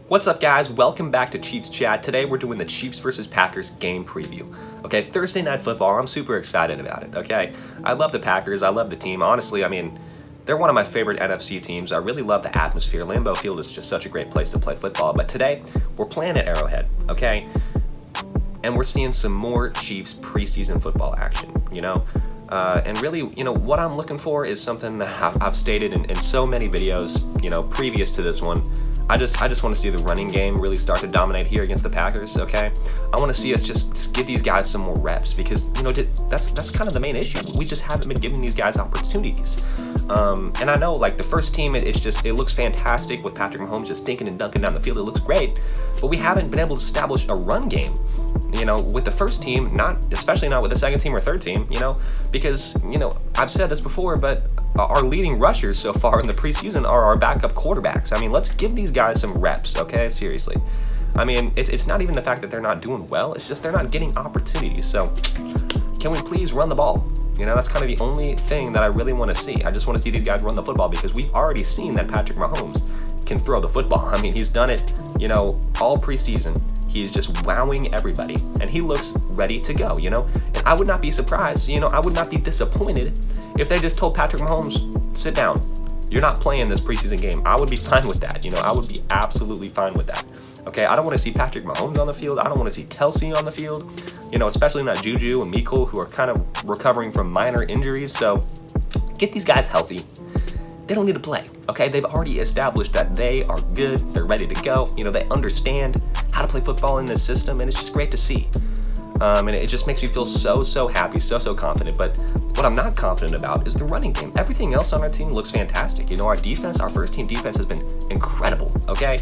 What's up, guys? Welcome back to Chiefs Chat. Today we're doing the Chiefs versus Packers game preview. Okay, Thursday Night Football. I'm super excited about it, okay? I love the Packers. I love the team. Honestly, I mean, they're one of my favorite NFC teams. I really love the atmosphere. Lambeau Field is just such a great place to play football. But today, we're playing at Arrowhead, okay? And we're seeing some more Chiefs preseason football action, you know? And really, you know, what I'm looking for is something that I've stated in so many videos, you know, previous to this one. I just want to see the running game really start to dominate here against the Packers, okay? I want to see us just give these guys some more reps because, you know, that's kind of the main issue. We just haven't been giving these guys opportunities. And I know, like, the first team, it looks fantastic with Patrick Mahomes just dinking and dunking down the field. It looks great, but we haven't been able to establish a run game, you know, with the first team, especially not with the second team or third team, you know, because, you know, I've said this before, but our leading rushers so far in the preseason are our backup quarterbacks. I mean, let's give these guys some reps, okay? Seriously. I mean, it's not even the fact that they're not doing well. It's just they're not getting opportunities. So can we please run the ball? You know, that's kind of the only thing that I really want to see. I just want to see these guys run the football because we've already seen that Patrick Mahomes can throw the football. I mean, he's done it, you know, all preseason. He's just wowing everybody, and he looks ready to go, you know? And I would not be surprised, you know, I would not be disappointed if they just told Patrick Mahomes, sit down. You're not playing this preseason game. I would be fine with that, you know? I would be absolutely fine with that, okay? I don't want to see Patrick Mahomes on the field. I don't want to see Kelsey on the field, you know, especially not Juju and Miko, who are kind of recovering from minor injuries. So get these guys healthy. They don't need to play, okay? They've already established that they are good, they're ready to go. You know, they understand how to play football in this system, and it's just great to see. And it just makes me feel so happy, so confident. But what I'm not confident about is the running game. Everything else on our team looks fantastic. You know, our defense, our first team defense has been incredible, okay?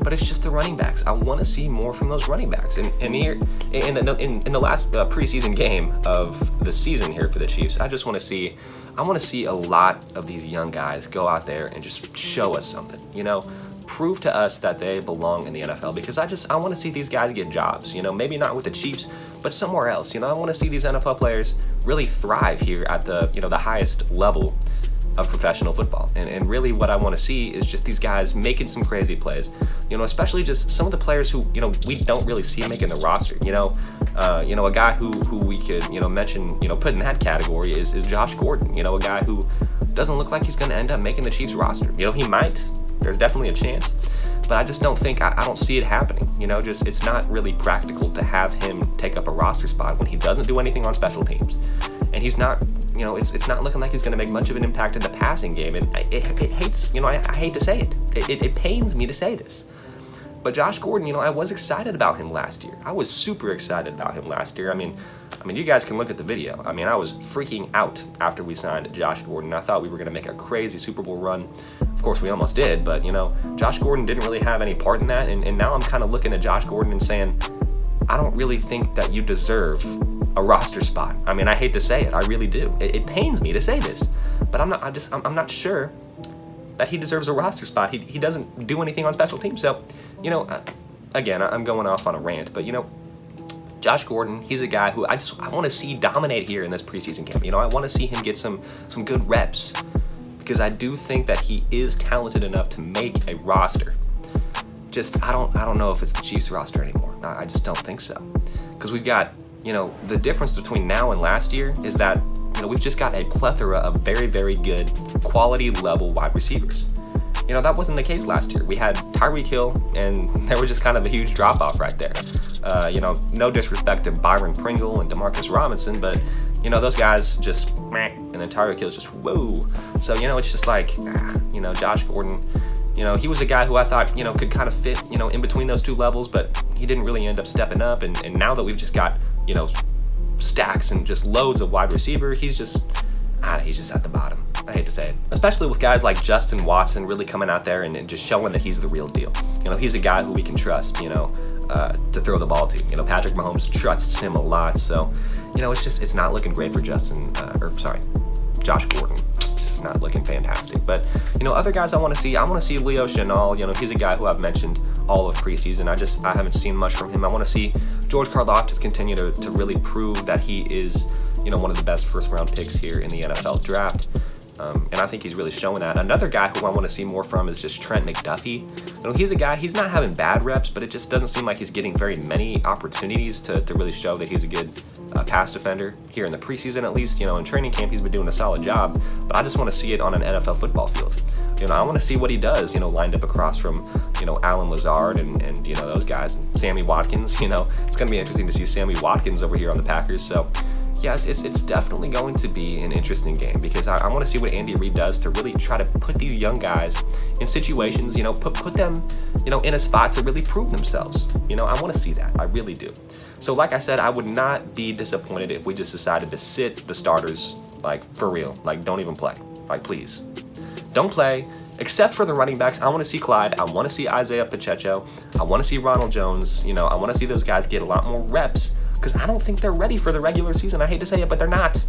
But it's just the running backs. I want to see more from those running backs. And here, in the last preseason game of the season here for the Chiefs, I want to see a lot of these young guys go out there and just show us something, you know? Prove to us that they belong in the NFL, because I want to see these guys get jobs, you know, maybe not with the Chiefs, but somewhere else. You know, I want to see these NFL players really thrive here at the, you know, the highest level of professional football. And really what I want to see is just these guys making some crazy plays, you know, especially just some of the players who, you know, we don't really see making the roster, you know. A guy who we could, you know, mention, you know, put in that category is Josh Gordon, you know, a guy who doesn't look like he's going to end up making the Chiefs roster. You know, he might. There's definitely a chance, but I just don't think, I don't see it happening. You know, just it's not really practical to have him take up a roster spot when he doesn't do anything on special teams. And he's not, you know, it's not looking like he's going to make much of an impact in the passing game. And it hates, you know, I hate to say it. It pains me to say this. But Josh Gordon, you know, I was excited about him last year. I was super excited about him last year. I mean, you guys can look at the video. I mean, I was freaking out after we signed Josh Gordon. I thought we were going to make a crazy Super Bowl run. Of course, we almost did, but, you know, Josh Gordon didn't really have any part in that. And now I'm kind of looking at Josh Gordon and saying, I don't really think that you deserve a roster spot. I mean, I hate to say it. I really do. It pains me to say this, but I'm not sure that he deserves a roster spot. He doesn't do anything on special teams. So, you know, again, I'm going off on a rant, but, you know, Josh Gordon, he's a guy who I want to see dominate here in this preseason camp. You know, I want to see him get some good reps, because I do think that he is talented enough to make a roster. Just, I don't know if it's the Chiefs roster anymore. I just don't think so. Because we've got, you know, the difference between now and last year is that, you know, we've just got a plethora of very good quality level wide receivers. You know, that wasn't the case last year. We had Tyreek Hill, and there was just kind of a huge drop-off right there. You know, no disrespect to Byron Pringle and Demarcus Robinson, but, you know, those guys just meh, and then Tyreek Hill's just whoa. So, you know, it's just like, you know, Josh Gordon, you know, he was a guy who I thought, you know, could kind of fit, you know, in between those two levels, but he didn't really end up stepping up. And now that we've just got, you know, stacks and just loads of wide receiver, he's just at the bottom. I hate to say it. Especially with guys like Justin Watson really coming out there and just showing that he's the real deal. You know, he's a guy who we can trust, you know, to throw the ball to. You know, Patrick Mahomes trusts him a lot. So, you know, it's not looking great for Josh Gordon. It's just not looking fantastic. But, you know, other guys I want to see Leo Chenal. You know, he's a guy who I've mentioned all of preseason. I haven't seen much from him. I want to see George Karlaftis continue to really prove that he is, you know, one of the best first-round picks here in the NFL draft. And I think he's really showing that. Another guy who I want to see more from is just Trent McDuffie. You know, he's a guy, he's not having bad reps, but it just doesn't seem like he's getting very many opportunities to really show that he's a good pass defender here in the preseason, at least. You know, in training camp, he's been doing a solid job, but I just want to see it on an NFL football field. You know, I want to see what he does, you know, lined up across from, you know, Alan Lazard and you know, those guys, and Sammy Watkins. You know, it's going to be interesting to see Sammy Watkins over here on the Packers. So, yeah, it's definitely going to be an interesting game, because I want to see what Andy Reid does to really try to put these young guys in situations, you know, put them, you know, in a spot to really prove themselves. You know, I want to see that. I really do. So like I said, I would not be disappointed if we just decided to sit the starters, like, for real. Like, don't even play. Like, please. Don't play. Except for the running backs, I want to see Clyde. I want to see Isaiah Pacheco. I want to see Ronald Jones. You know, I want to see those guys get a lot more reps, because I don't think they're ready for the regular season. I hate to say it, but they're not.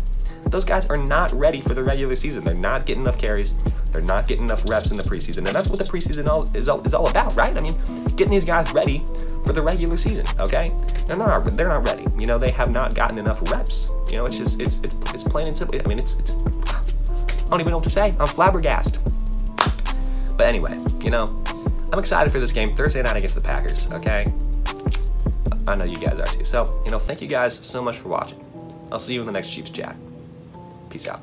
Those guys are not ready for the regular season. They're not getting enough carries. They're not getting enough reps in the preseason. And that's what the preseason is all about, right? I mean, getting these guys ready for the regular season, okay? They're not ready. You know, they have not gotten enough reps. You know, it's just, it's plain and simple. I mean, I don't even know what to say. I'm flabbergasted. But anyway, you know, I'm excited for this game Thursday night against the Packers, okay? I know you guys are too. So, you know, thank you guys so much for watching. I'll see you in the next Chiefs chat. Peace out.